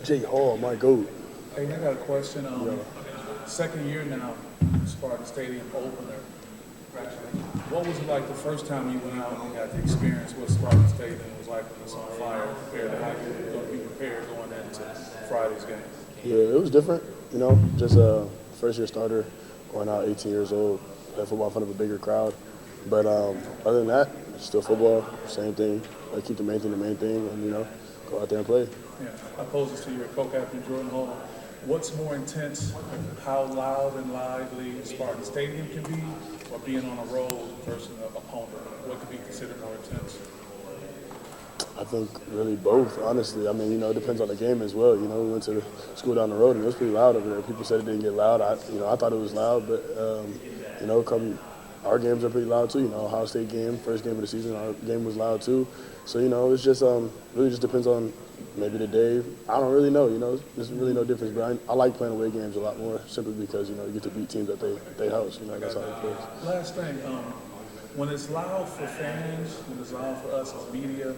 Jay Hall, my GOAT. Hey, I got a question. Second year now, Spartan Stadium opener. What was it like the first time you went out and got to experience what Spartan Stadium was like when it's on fire compared to how you were going to be prepared going into Friday's game? Yeah, it was different. Just a first-year starter, going out 18 years old, playing football in front of a bigger crowd. But other than that, still football, same thing. I keep the main thing, and go out there and play. Yeah. I pose this to your co-captain, Jordan Hall. What's more intense, how loud and lively Spartan Stadium can be, or being on a road versus an opponent? What could be considered more intense? I think really both, honestly. I mean, it depends on the game as well. We went to the school down the road, and it was pretty loud over there. People said it didn't get loud. I thought it was loud, but, our games are pretty loud too. Ohio State game, first game of the season, our game was loud too. So, it's just really just depends on maybe the day. I don't really know, there's really no difference. But I like playing away games a lot more simply because, you get to beat teams that they house. That's how it feels. Last thing, when it's loud for fans, when it's loud for us as media,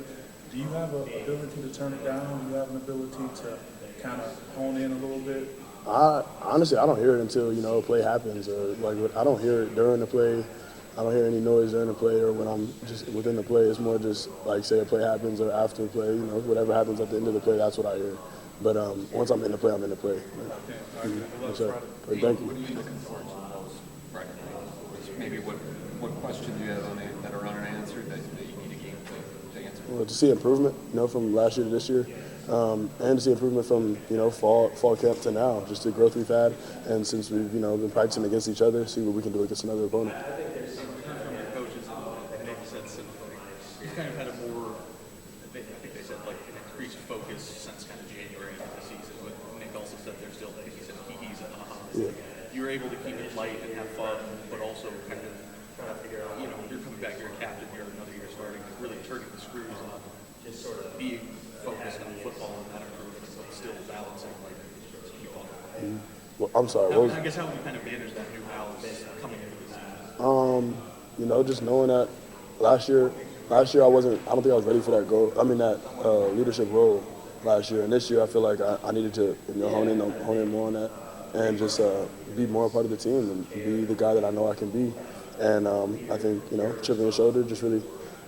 do you have an ability to turn it down? Do you have an ability to kind of hone in a little bit? Honestly, I don't hear it until, a play happens. Or, I don't hear it during the play. I don't hear any noise during the play or when I'm just within the play. It's more just, say a play happens or after the play. Whatever happens at the end of the play, that's what I hear. But once I'm in the play, I'm in the play. Yes, sir. Thank you. What are you looking forward to the most right now? Maybe what questions do you have that are unanswered that you need a game to answer? Well, to see improvement, from last year to this year, and to see improvement from fall camp to now, just the growth we've had, and since we've been practicing against each other, see what we can do against another opponent. From your coaches, and they've said you've kind of had a more, I think they said an increased focus since kind of January of the season. But Nick also said there's still, he said he's and ahas. Yeah. You're able to keep it light and have fun, but also kind of trying to figure out, you're coming back, you're a captain, you're another year starting, really turning the screws on, just sort of being focused on football and that improvement, but still balancing, keep on. Well, I'm sorry. I guess how would you kind of manage that new balance coming into the season? Just knowing that last year I don't think I was ready for that goal. That leadership role last year. And this year I feel like I needed to hone in more on that and just be more a part of the team and be the guy that I know I can be. And I think, chipping the shoulder just really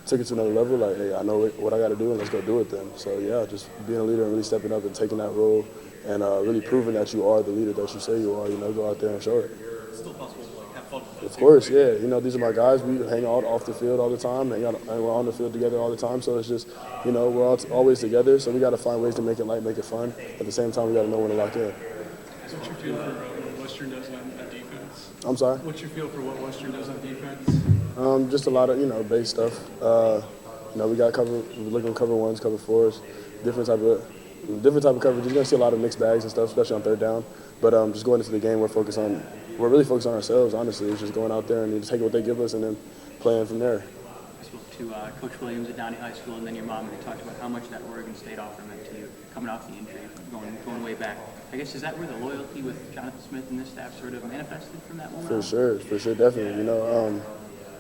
took it to another level. Like, hey, I know what I got to do and let's go do it then. So, yeah, just being a leader and really stepping up and taking that role and really proving that you are the leader that you say you are, go out there and show it. It's still possible to have fun with it. Of course, yeah. These are my guys. We hang out off the field all the time, and we're on the field together all the time. So it's just, we're all always together. So we got to find ways to make it light, make it fun. At the same time, we got to know when to lock in. What's your feel for what Western does on defense? I'm sorry? What's your feel for what Western does on defense? Just a lot of, base stuff. We got we're looking at cover ones, cover fours, different type of coverage. You're going to see a lot of mixed bags and stuff, especially on third down. But just going into the game, we're really focused on ourselves, honestly. It's just going out there and just taking what they give us and then playing from there. I spoke to Coach Williams at Downey High School and then your mom, and they talked about how much that Oregon State offer meant to you, coming off the injury, going way back. I guess, is that where the loyalty with Jonathan Smith and this staff sort of manifested from that moment? For sure, definitely.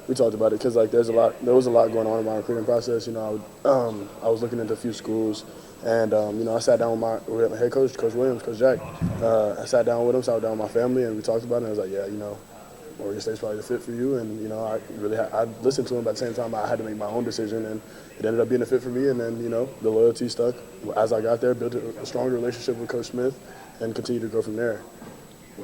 We talked about it because there was a lot going on in my recruiting process. I was looking into a few schools, and I sat down with my head coach, Coach Williams, Coach Jack. I sat down with him, sat down with my family, and we talked about it. And I was like, yeah, Oregon State's probably the fit for you. And I listened to him, but at the same time, I had to make my own decision, and it ended up being a fit for me. And then the loyalty stuck. As I got there, built a stronger relationship with Coach Smith, and continued to grow from there.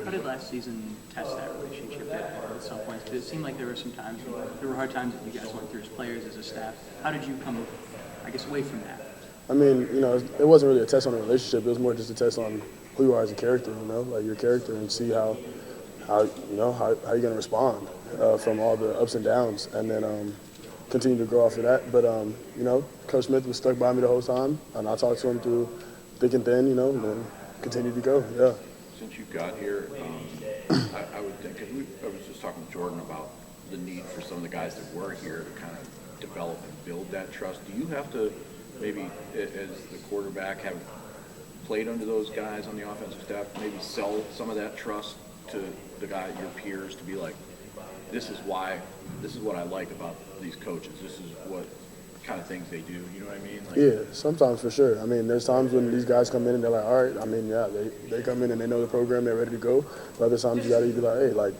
How did last season test that relationship at some points? Because it seemed like there were hard times that you guys went through as players, as a staff. How did you come, away from that? It wasn't really a test on a relationship. It was more just a test on who you are as a character, your character, and see how you're going to respond from all the ups and downs, and then continue to grow off of that. But, Coach Smith was stuck by me the whole time, and I talked to him through thick and thin, and then continued to go, yeah. Since you got here, I would think, I was just talking to Jordan about the need for some of the guys that were here to kind of develop and build that trust. Do you have to maybe, as the quarterback, have played under those guys on the offensive staff, maybe sell some of that trust to your peers to be like, this is what I like about these coaches. This is what kind of things they do. You know what I mean? Like, Yeah, sometimes for sure. I mean, there's times when these guys come in and they're like, all right, I mean, yeah, they come in and they know the program, they're ready to go. But other times you got to be like, hey, like,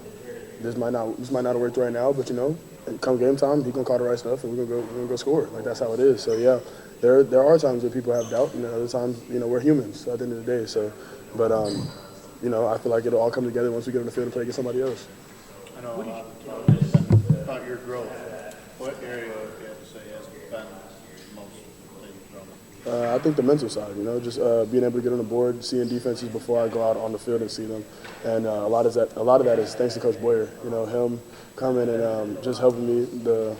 this might not have worked right now, but, you know, come game time, he's going to call the right stuff and we're gonna go score. Like, that's how it is. So, yeah, there are times where people have doubt, and other times, you know, we're humans at the end of the day. So, but, you know, I feel like it'll all come together once we get on the field and play against somebody else. I know about your growth. What area, if you have to say, has been most that you've grown? I think the mental side, you know, just being able to get on the board, seeing defenses before I go out on the field and see them, and a lot of that is thanks to Coach Boyer. You know, him coming and just helping me the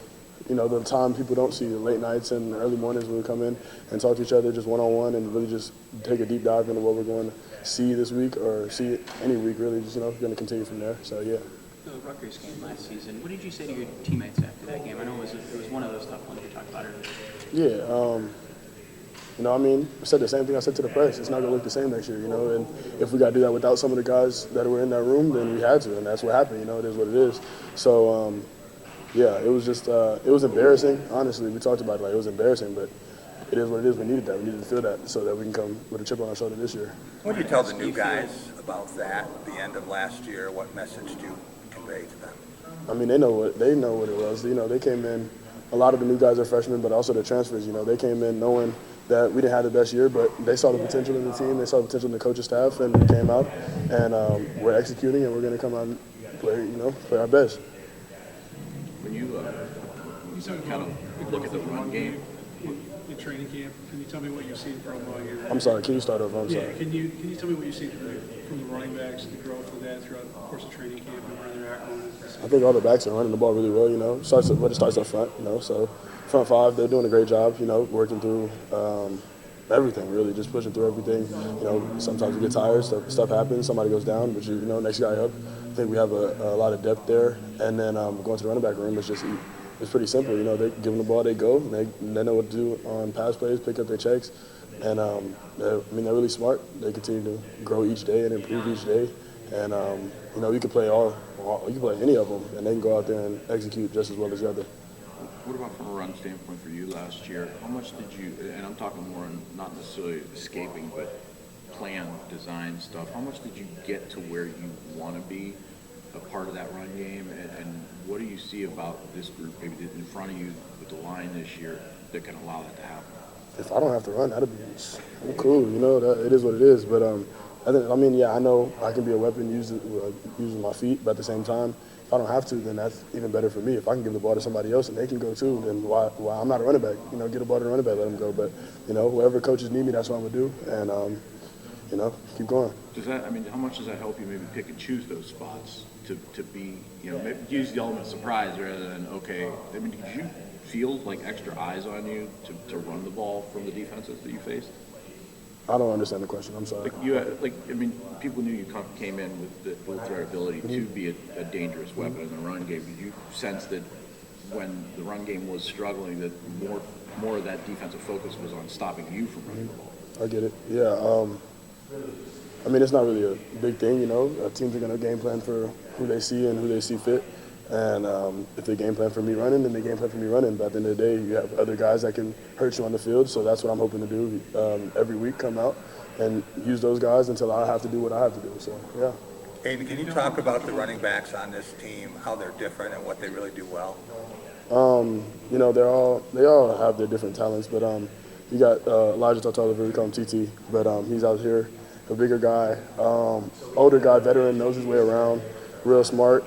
time people don't see, the late nights and early mornings when we come in and talk to each other just one-on-one and really just take a deep dive into what we're going to see this week or see any week really. Just going to continue from there. So yeah. The Rutgers game last season, what did you say to your teammates after that game? I know it was one of those tough ones we talked about earlier. Yeah, you know, I mean, I said the same thing I said to the press. It's not going to look the same next year, you know, and if we got to do that without some of the guys that were in that room, then we had to, and that's what happened, you know, it is what it is. So, yeah, it was just, it was embarrassing, honestly. We talked about it, like, it was embarrassing, but it is what it is. We needed that. We needed to feel that so that we can come with a chip on our shoulder this year. What do you tell the new guys about that at the end of last year? What message do you convey to them? I mean, they know what it was. You know, they came in, a lot of the new guys are freshmen, but also the transfers, you know, they came in knowing that we didn't have the best year, but they saw the potential in the team, they saw the potential in the coaching staff, and we came out, and we're executing, and we're going to come out and play our best. when you kind of look at the run game, In training camp, can you tell me what you've seen from your? I'm sorry, can you start over? I'm sorry. Yeah, can you tell me what you've seen from the running backs, the growth of that throughout the course of training camp and where they're at going? I think all the backs are running the ball really well, you know. It starts up front, you know. So front five, they're doing a great job, you know, working through everything, really, just pushing through everything. You know, sometimes we get tired, stuff happens, somebody goes down, but you know, next guy up. I think we have a lot of depth there. And then going to the running back room, it's pretty simple. You know, they give them the ball, they go, and they know what to do on pass plays, pick up their checks. And, they're really smart. They continue to grow each day and improve each day. And, you know, you can play any of them, and they can go out there and execute just as well as the other. what about from a run standpoint for you last year? How much did you, and I'm talking more on not necessarily escaping, but plan, design stuff, how much did you get to where you want to be a part of that run game? And what do you see about this group maybe in front of you with the line this year that can allow that to happen? If I don't have to run, I'm cool. You know, it is what it is. But I know I can be a weapon using my feet, but at the same time, if I don't have to, then that's even better for me. If I can give the ball to somebody else and they can go too, then why I'm not a running back? You know, get the ball to the running back, let them go. But you know, whoever coaches need me, that's what I'm gonna do, and you know, keep going. Does that? I mean, how much does that help you maybe pick and choose those spots to be, you know, maybe use the element of surprise rather than okay? I mean, did you feel like extra eyes on you to run the ball from the defenses that you faced? I don't understand the question. I'm sorry. People knew you came in with the full threat ability to be a dangerous weapon in the run game. Did you sense that when the run game was struggling, that more of that defensive focus was on stopping you from running the ball? I get it. Yeah. I mean, it's not really a big thing, you know. Teams are going to game plan for who they see and who they see fit. And if they game plan for me running, then they game plan for me running. But at the end of the day, you have other guys that can hurt you on the field. So that's what I'm hoping to do every week, come out and use those guys until I have to do what I have to do. So, yeah. Aidan, can you talk about the running backs on this team, how they're different and what they really do well? You know, they all have their different talents. But you got Elijah Tartolover, we call him TT. But he's out here, a bigger guy, older guy, veteran, knows his way around, real smart.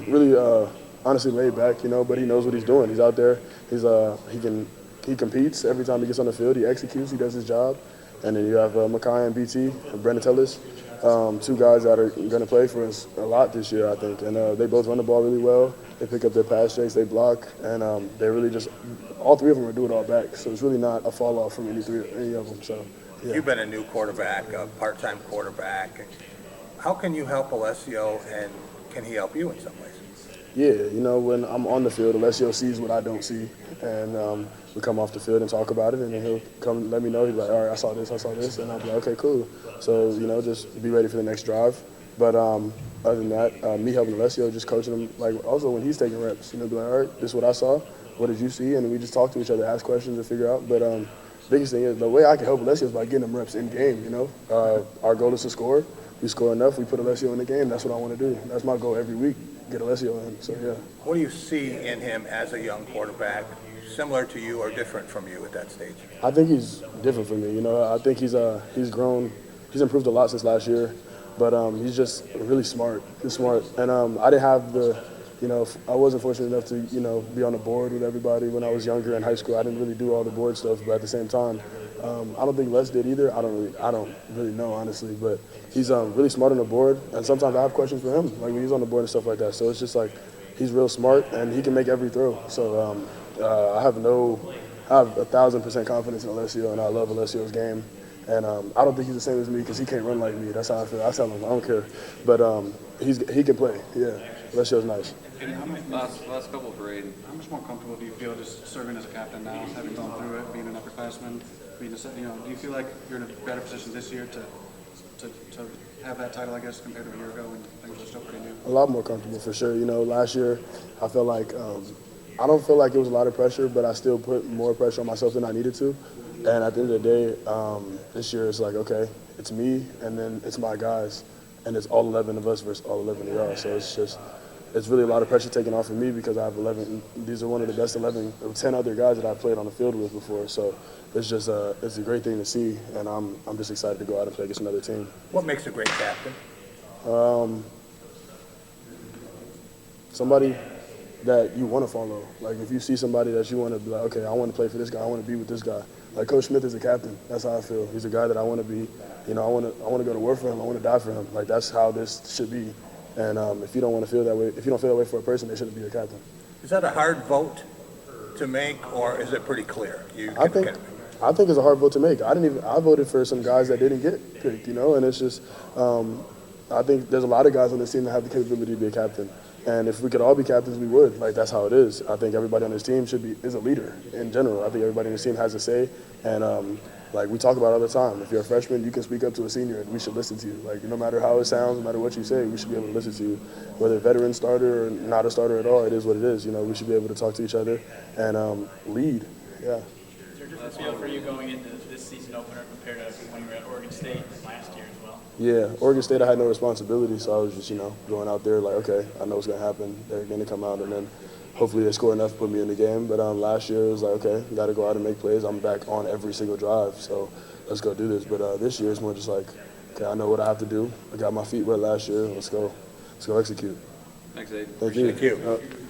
Really, honestly laid back, you know, but he knows what he's doing. He's out there. He competes every time he gets on the field. He executes. He does his job. And then you have Makai and BT and Brandon Tellis, two guys that are going to play for us a lot this year, I think. And they both run the ball really well. They pick up their pass checks. They block, and they really just all three of them are doing it all back. So it's really not a fall off from any of them. So yeah. You've been a new quarterback, a part-time quarterback. How can you help Alessio, and can he help you in some ways? Yeah, you know, when I'm on the field, Alessio sees what I don't see, and we come off the field and talk about it, and then he'll come let me know. He's like, all right, I saw this, and I'll be like, okay, cool. So, you know, just be ready for the next drive. But other than that, me helping Alessio, just coaching him, like also when he's taking reps, you know, be like, all right, this is what I saw. what did you see? And we just talk to each other, ask questions, and figure out. But biggest thing is the way I can help Alessio is by getting him reps in game. You know, our goal is to score. We score enough, we put Alessio in the game. That's what I want to do. That's my goal every week, get Alessio in. So yeah. What do you see in him as a young quarterback, similar to you or different from you at that stage? I think he's different from me. You know, I think he's grown. He's improved a lot since last year, but he's just really smart. He's smart, and I didn't have the, you know, I wasn't fortunate enough to, you know, be on the board with everybody when I was younger in high school. I didn't really do all the board stuff, but at the same time, I don't think Les did either. I don't really know honestly, but he's really smart on the board, and sometimes I have questions for him, like when he's on the board and stuff like that. So it's just like he's real smart and he can make every throw. So I have 1,000% confidence in Alessio, and I love Alessio's game. And I don't think he's the same as me because he can't run like me. That's how I feel. I tell him I don't care, but he can play. Yeah, Alessio's nice. Last couple for Aidan. How much more comfortable do you feel just serving as a captain now, having gone through it, being an upperclassman? Do you feel like you're in a better position this year to have that title, I guess, compared to a year ago when things were still pretty new? A lot more comfortable for sure. You know, last year I felt like I don't feel like it was a lot of pressure, but I still put more pressure on myself than I needed to. And at the end of the day, this year it's like, okay, it's me and then it's my guys, and it's all 11 of us versus all 11 of y'all. So it's really a lot of pressure taken off of me because I have 11. These are one of the best 11 or 10 other guys that I've played on the field with before. So it's just it's a great thing to see, and I'm just excited to go out and play against another team. What makes a great captain? Somebody that you want to follow. Like if you see somebody that you want to be like, okay, I want to play for this guy, I want to be with this guy. Like Coach Smith is a captain. That's how I feel. He's a guy that I want to be. You know, I want to go to war for him. I want to die for him. Like that's how this should be. And if you don't want to feel that way, if you don't feel that way for a person, they shouldn't be a captain. Is that a hard vote to make, or is it pretty clear? I think it's a hard vote to make. I voted for some guys that didn't get picked. You know, and it's just I think there's a lot of guys on this team that have the capability to be a captain. And if we could all be captains, we would. Like, that's how it is. I think everybody on this team is a leader in general. I think everybody on this team has a say. And, like, we talk about it all the time. If you're a freshman, you can speak up to a senior, and we should listen to you. Like, no matter how it sounds, no matter what you say, we should be able to listen to you. Whether veteran starter or not a starter at all, it is what it is. You know, we should be able to talk to each other and lead. Yeah. Is there a different feel for you going into this season opener compared to when you were at Oregon State last year as well? Yeah, Oregon State, I had no responsibility, so I was just, you know, going out there like, okay, I know what's going to happen. They're going to come out, and then hopefully they score enough to put me in the game. But last year, it was like, okay, got to go out and make plays. I'm back on every single drive, so let's go do this. But this year, it's more just like, okay, I know what I have to do. I got my feet wet last year. Let's go execute. Thanks, Aidan. Thank you. Thank you.